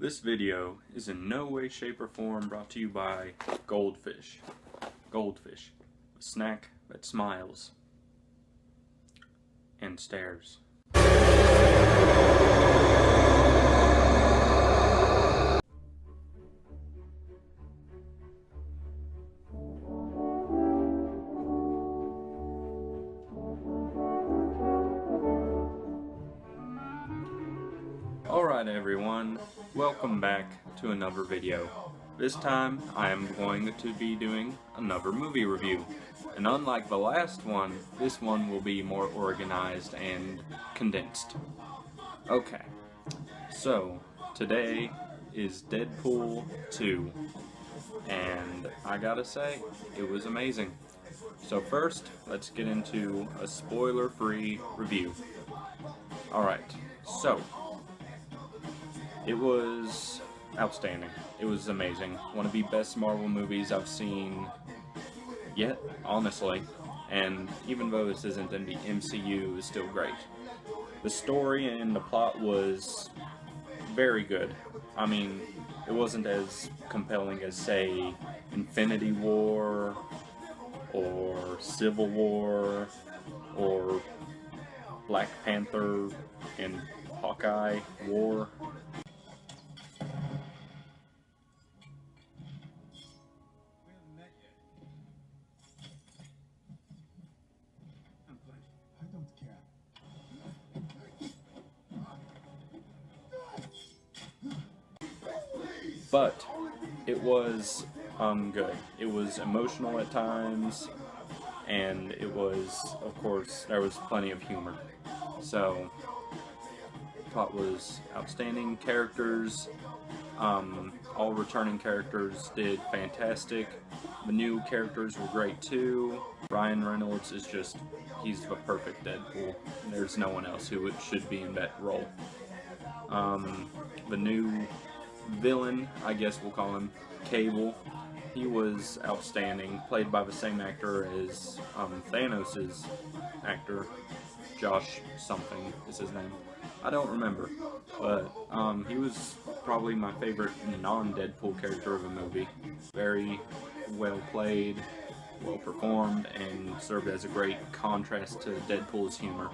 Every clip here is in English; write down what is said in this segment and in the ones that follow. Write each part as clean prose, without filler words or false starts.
This video is in no way, shape, or form brought to you by Goldfish. Goldfish, a snack that smiles and stares. Alright everyone, welcome back to another video. This time I am going to be doing another movie review. And unlike the last one, this one will be more organized and condensed. Okay, so today is Deadpool 2. And I gotta say, it was amazing. So first, let's get into a spoiler-free review. Alright, so it was outstanding. It was amazing. One of the best Marvel movies I've seen yet, honestly. And even though this isn't in the MCU, it's still great. The story and the plot was very good. I mean, it wasn't as compelling as, say, Infinity War, or Civil War, or Black Panther and Hawkeye War. But it was good. It was emotional at times, and it was, of course, there was plenty of humor. So, plot was outstanding. Characters, all returning characters did fantastic. The new characters were great too. Ryan Reynolds is just, he's the perfect Deadpool. There's no one else who should be in that role. The new villain, I guess we'll call him, Cable, he was outstanding, played by the same actor as Thanos' actor, Josh something is his name. I don't remember, but he was probably my favorite non-Deadpool character of the movie. Very well played, well performed, and served as a great contrast to Deadpool's humor.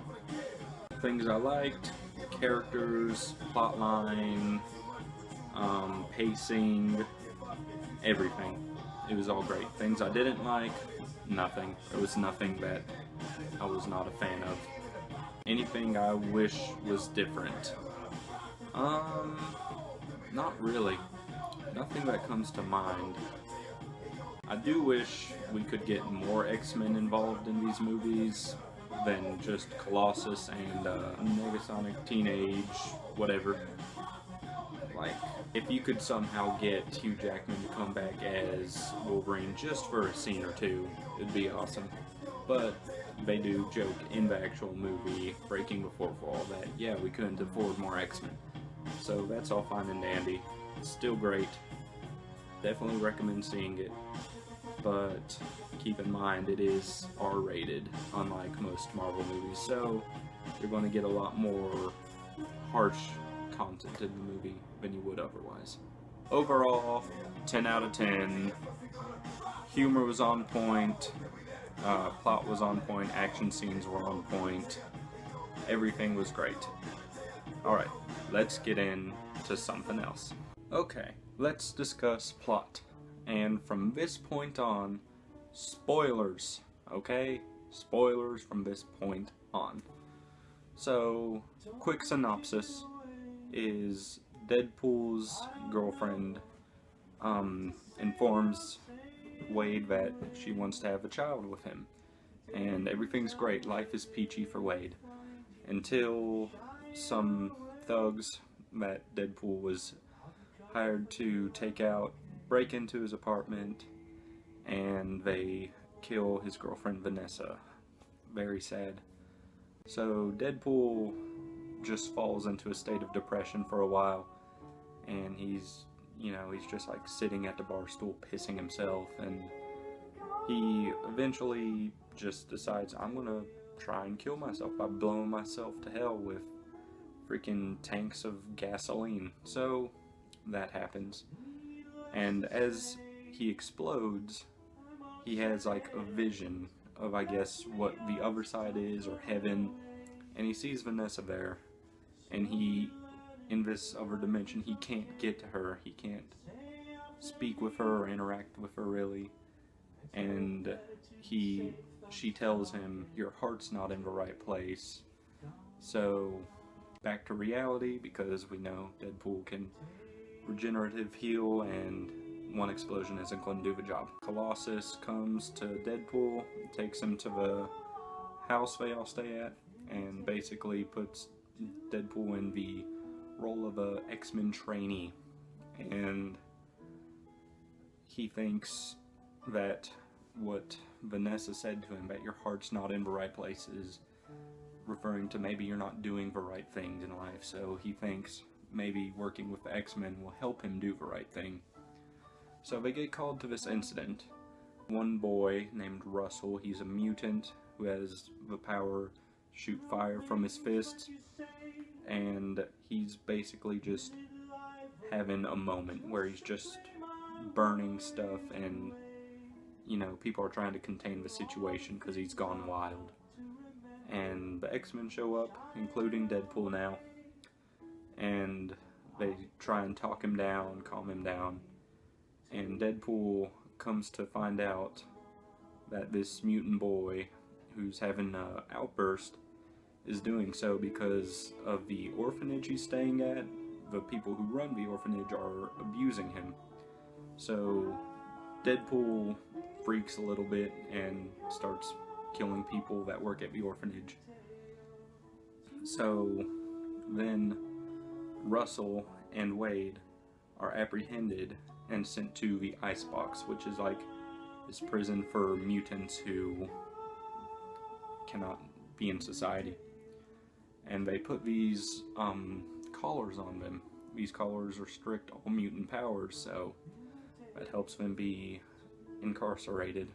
Things I liked: characters, plotline, pacing, everything. It was all great. Things I didn't like, nothing. There was nothing that I was not a fan of. Anything I wish was different? Not really. Nothing that comes to mind. I do wish we could get more X-Men involved in these movies than just Colossus and Negasonic Teenage whatever. Like, if you could somehow get Hugh Jackman to come back as Wolverine just for a scene or two, it'd be awesome. But they do joke in the actual movie, Breaking the Fourth Wall, that, yeah, we couldn't afford more X-Men. So that's all fine and dandy. It's still great. Definitely recommend seeing it. But keep in mind, it is R-rated, unlike most Marvel movies. So you're going to get a lot more harsh content in the movie than you would otherwise. Overall, 10 out of 10. Humor was on point. Plot was on point. Action scenes were on point. Everything was great. Alright, let's get into something else. Okay, let's discuss plot. And from this point on, spoilers, okay? Spoilers from this point on. So, quick synopsis is Deadpool's girlfriend informs Wade that she wants to have a child with him. And everything's great, life is peachy for Wade. Until some thugs that Deadpool was hired to take out break into his apartment, and they kill his girlfriend Vanessa. Very sad. So Deadpool just falls into a state of depression for a while, and he's just like sitting at the bar stool pissing himself, and he eventually just decides, I'm gonna try and kill myself by blowing myself to hell with freaking tanks of gasoline. So that happens. And as he explodes, he has like a vision of, I guess, what the other side is, or heaven, and he sees Vanessa there, and he, in this other dimension, he can't get to her, he can't speak with her or interact with her really, and she tells him, your heart's not in the right place. So back to reality, because we know Deadpool can regenerative heal, and one explosion isn't going to do the job. Colossus comes to Deadpool, takes him to the house they all stay at, and basically puts Deadpool in the role of a X-Men trainee. And he thinks that what Vanessa said to him, that your heart's not in the right place, is referring to maybe you're not doing the right things in life. So he thinks maybe working with the X-Men will help him do the right thing. So they get called to this incident. One boy named Russell, he's a mutant who has the power to shoot fire from his fists, and he's basically just having a moment where he's just burning stuff, and you know, people are trying to contain the situation because he's gone wild. And the X-Men show up, including Deadpool now, and they try and talk him down, calm him down, and Deadpool comes to find out that this mutant boy who's having an outburst is doing so because of the orphanage he's staying at. The people who run the orphanage are abusing him. So Deadpool freaks a little bit and starts killing people that work at the orphanage. So then Russell and Wade are apprehended and sent to the Icebox, which is like this prison for mutants who cannot be in society. And they put these collars on them. These collars restrict all mutant powers, so that helps them be incarcerated.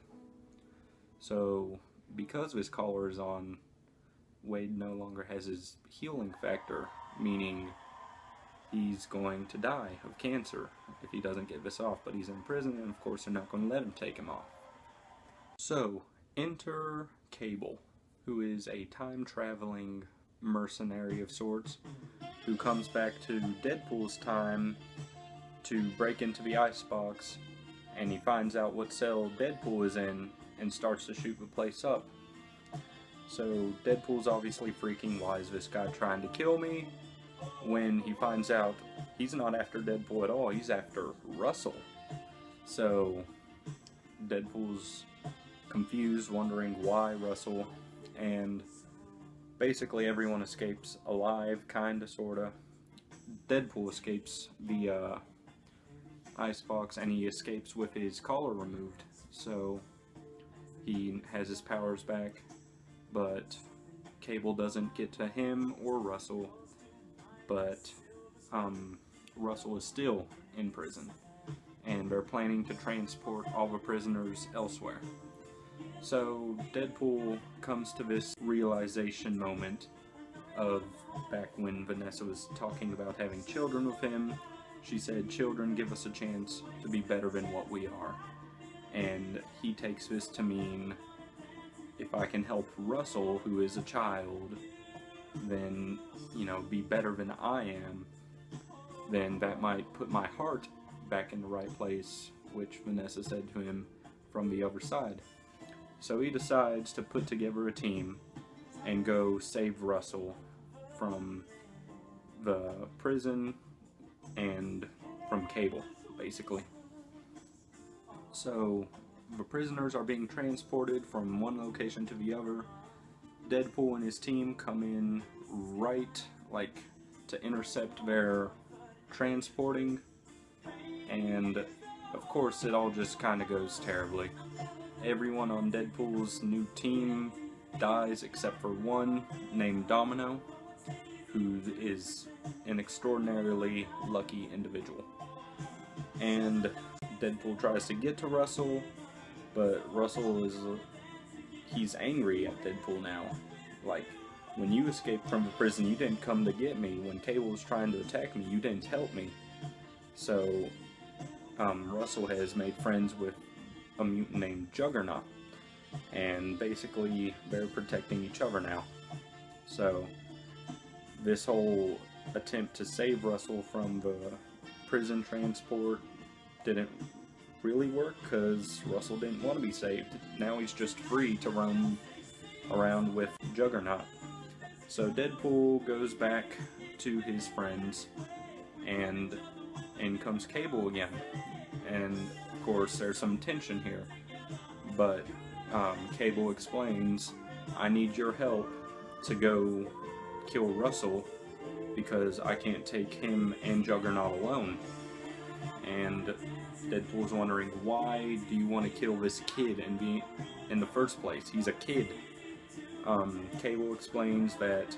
So because his collar is on, Wade no longer has his healing factor, meaning he's going to die of cancer if he doesn't get this off. But he's in prison, and of course they're not going to let him take him off. So enter Cable, who is a time-traveling mercenary of sorts, who comes back to Deadpool's time to break into the Icebox, and he finds out what cell Deadpool is in and starts to shoot the place up. So Deadpool's obviously freaking, why is this guy trying to kill me? When he finds out he's not after Deadpool at all, he's after Russell. So Deadpool's confused, wondering why Russell, and basically everyone escapes alive, kinda, sorta. Deadpool escapes the Icebox, and he escapes with his collar removed, so he has his powers back, but Cable doesn't get to him or Russell, but Russell is still in prison, and they're planning to transport all the prisoners elsewhere. So Deadpool comes to this realization moment of back when Vanessa was talking about having children with him. She said, children give us a chance to be better than what we are. And he takes this to mean, if I can help Russell, who is a child, then, you know, be better than I am, then that might put my heart back in the right place, which Vanessa said to him from the other side. So he decides to put together a team and go save Russell from the prison and from Cable, basically. So the prisoners are being transported from one location to the other. Deadpool and his team come in right, like, to intercept their transporting, and of course it all just kind of goes terribly. Everyone on Deadpool's new team dies except for one named Domino, who is an extraordinarily lucky individual. And Deadpool tries to get to Russell, but Russell he's angry at Deadpool now. Like, when you escaped from the prison, you didn't come to get me. When Cable was trying to attack me, you didn't help me. So Russell has made friends with a mutant named Juggernaut, and basically they're protecting each other now. So this whole attempt to save Russell from the prison transport didn't really work because Russell didn't want to be saved. Now he's just free to roam around with Juggernaut. So Deadpool goes back to his friends, and in comes Cable again. And of course there's some tension here, but Cable explains, I need your help to go kill Russell because I can't take him and Juggernaut alone. And Deadpool's wondering, why do you want to kill this kid and be in the first place? He's a kid. Cable explains that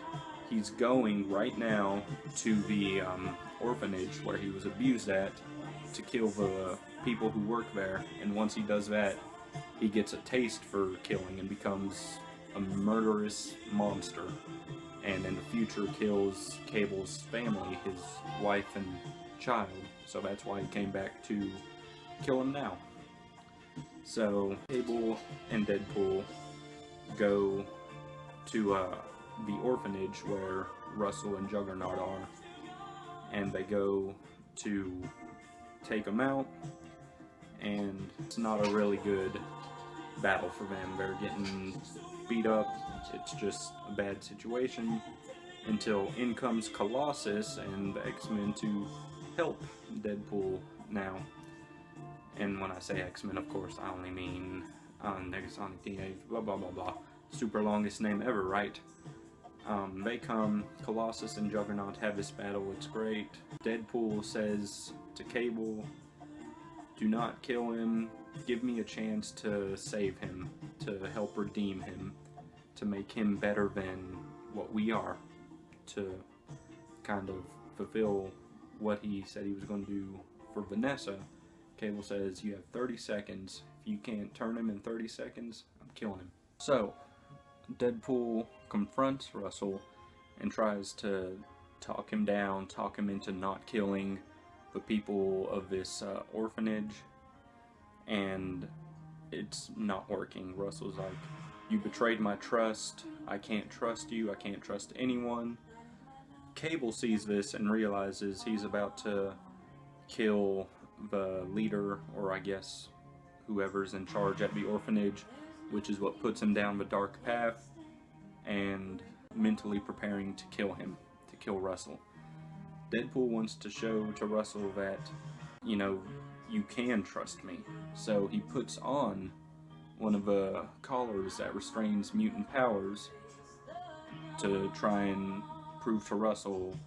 he's going right now to the orphanage where he was abused at to kill the people who work there, and once he does that, he gets a taste for killing and becomes a murderous monster, and in the future kills Cable's family, his wife and child. So that's why he came back to kill him now. So Cable and Deadpool go to the orphanage where Russell and Juggernaut are, and they go to take him out, and it's not a really good battle for them. They're getting beat up. It's just a bad situation until in comes Colossus and the X-Men to help Deadpool now. And when I say X-Men, of course, I only mean Negasonic Teenage blah blah blah blah. Super longest name ever, right? They come, Colossus and Juggernaut have this battle, it's great. Deadpool says to Cable, do not kill him, give me a chance to save him, to help redeem him, to make him better than what we are, to kind of fulfill what he said he was going to do for Vanessa. Cable says, you have 30 seconds. If you can't turn him in 30 seconds, I'm killing him. So, Deadpool confronts Russell and tries to talk him down, talk him into not killing the people of this orphanage, and it's not working. Russell's like, you betrayed my trust, I can't trust you, I can't trust anyone. Cable sees this and realizes he's about to kill the leader, or I guess whoever's in charge at the orphanage, which is what puts him down the dark path, and mentally preparing to kill him, to kill Russell. Deadpool wants to show to Russell that, you know, you can trust me. So he puts on one of the collars that restrains mutant powers to try and prove to Russell,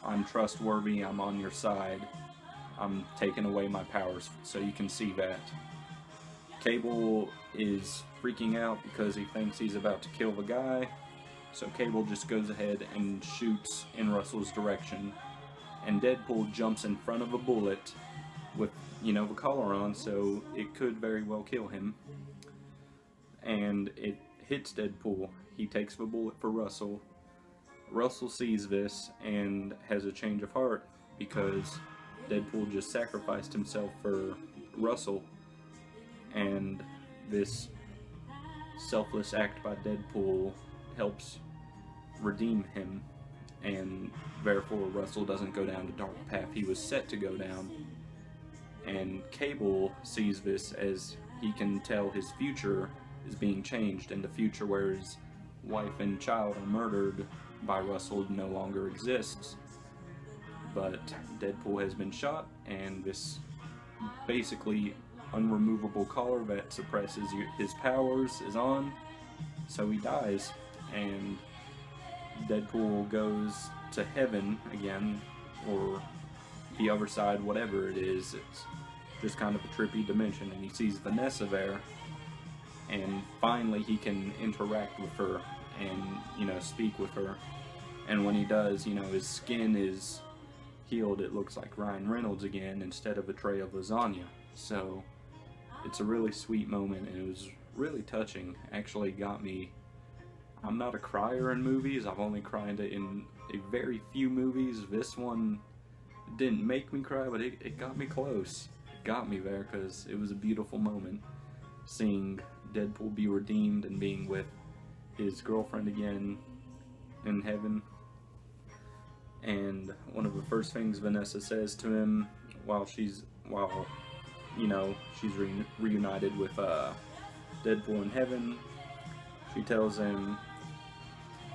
I'm trustworthy, I'm on your side, I'm taking away my powers. So you can see that. Cable is freaking out because he thinks he's about to kill the guy, so Cable just goes ahead and shoots in Russell's direction, and Deadpool jumps in front of a bullet with, you know, the collar on, so it could very well kill him, and it hits Deadpool. He takes the bullet for Russell. Russell sees this and has a change of heart because Deadpool just sacrificed himself for Russell, and this selfless act by Deadpool helps redeem him, and therefore Russell doesn't go down the dark path he was set to go down. And Cable sees this as he can tell his future is being changed, and the future where his wife and child are murdered by Russell no longer exists. But Deadpool has been shot, and this basically unremovable collar that suppresses his powers is on, so he dies, and Deadpool goes to heaven again, or the other side, whatever it is. It's just kind of a trippy dimension, and he sees Vanessa there, and finally he can interact with her and, you know, speak with her. And when he does, you know, his skin is healed. It looks like Ryan Reynolds again instead of a tray of lasagna. So it's a really sweet moment, and it was really touching. Actually got me. I'm not a crier in movies. I've only cried in a very few movies. This one didn't make me cry, but it got me close. It got me there because it was a beautiful moment. Seeing Deadpool be redeemed and being with his girlfriend again in heaven. And one of the first things Vanessa says to him while you know, she's reunited with Deadpool in heaven, she tells him,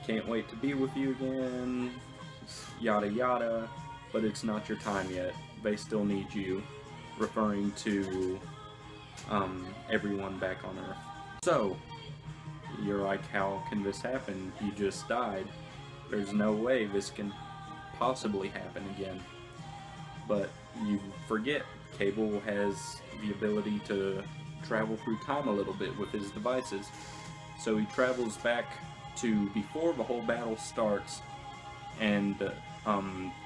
"Can't wait to be with you again, yada yada, but it's not your time yet. They still need you," referring to everyone back on Earth. So, you're like, how can this happen? He just died. There's no way this can possibly happen again. But you forget, Cable has the ability to travel through time a little bit with his devices. So he travels back to before the whole battle starts and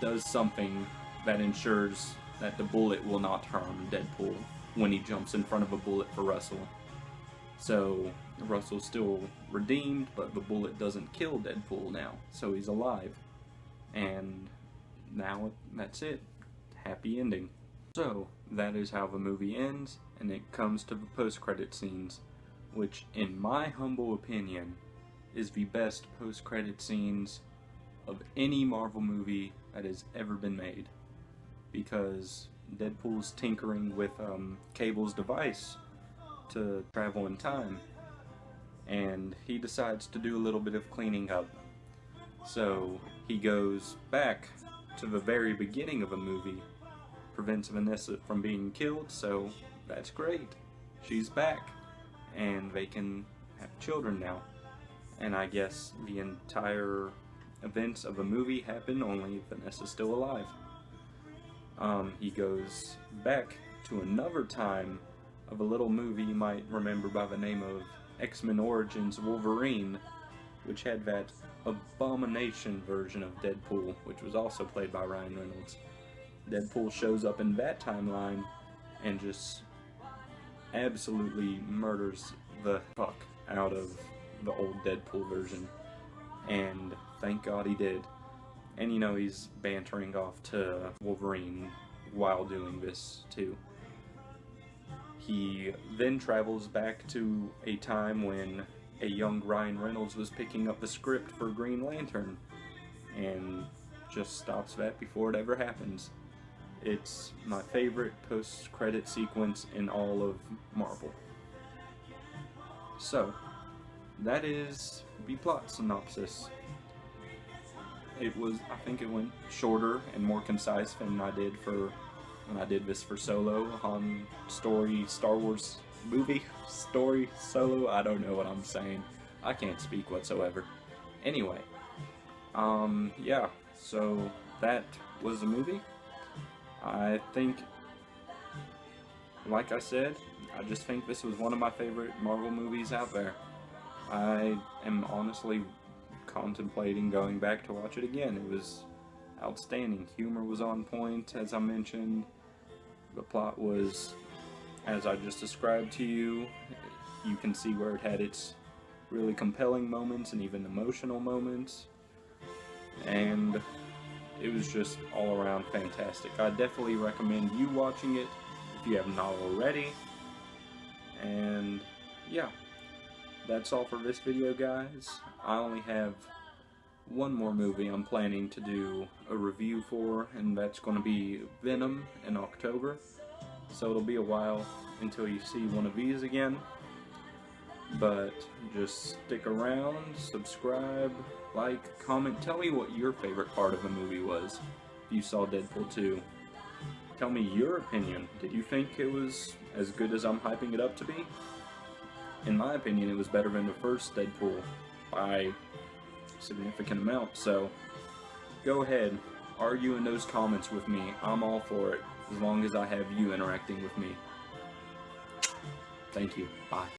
does something that ensures that the bullet will not harm Deadpool when he jumps in front of a bullet for Russell. So Russell's still redeemed, but the bullet doesn't kill Deadpool now, so he's alive. And now that's it. Happy ending. So that is how the movie ends, and it comes to the post-credit scenes, which in my humble opinion is the best post-credit scenes of any Marvel movie that has ever been made, because Deadpool's tinkering with Cable's device to travel in time, and he decides to do a little bit of cleaning up. So he goes back to the very beginning of a movie, prevents Vanessa from being killed, so that's great. She's back, and they can have children now. And I guess the entire events of the movie happen, only Vanessa's still alive. He goes back to another time of a little movie you might remember by the name of X-Men Origins Wolverine, which had that abomination version of Deadpool, which was also played by Ryan Reynolds. Deadpool shows up in that timeline and just absolutely murders the fuck out of the old Deadpool version. And thank God he did. And you know, he's bantering off to Wolverine while doing this too. He then travels back to a time when a young Ryan Reynolds was picking up the script for Green Lantern, and just stops that before it ever happens. It's my favorite post-credit sequence in all of Marvel. So, that is the plot synopsis. I think it went shorter and more concise than I did when I did this for Solo on Star Wars movie story Solo. I don't know what I'm saying. I can't speak whatsoever. Anyway, yeah, so that was the movie. I think, like I said, I just think this was one of my favorite Marvel movies out there. I am honestly contemplating going back to watch it again. It was outstanding. Humor was on point, as I mentioned. The plot was, as I just described to you. You can see where it had its really compelling moments and even emotional moments. And it was just all around fantastic. I definitely recommend you watching it if you have not already. And yeah, that's all for this video, guys. I only have one more movie I'm planning to do a review for, and that's going to be Venom in October. So it'll be a while until you see one of these again. But just stick around, subscribe, like, comment, tell me what your favorite part of the movie was if you saw Deadpool 2. Tell me your opinion. Did you think it was as good as I'm hyping it up to be? In my opinion, it was better than the first Deadpool by a significant amount, so go ahead, argue in those comments with me. I'm all for it, as long as I have you interacting with me. Thank you. Bye.